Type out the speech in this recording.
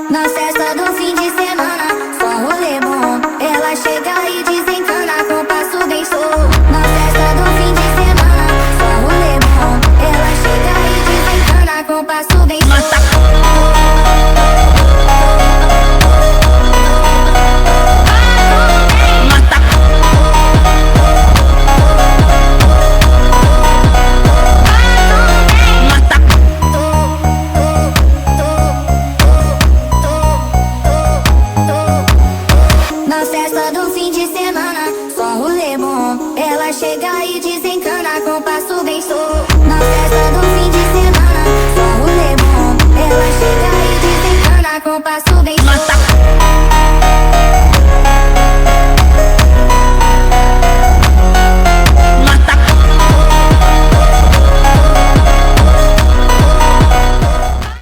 Na festa do fim de semana, só um rolê bom. Ela chega e desencana com passo bem solto. Na festa do fim de semana, só um rolê bom. Ela chega e desencana com passo bem solto. Na festa do fim de semana, só um rolê bom. Ela chega e desencana com passo bem solto.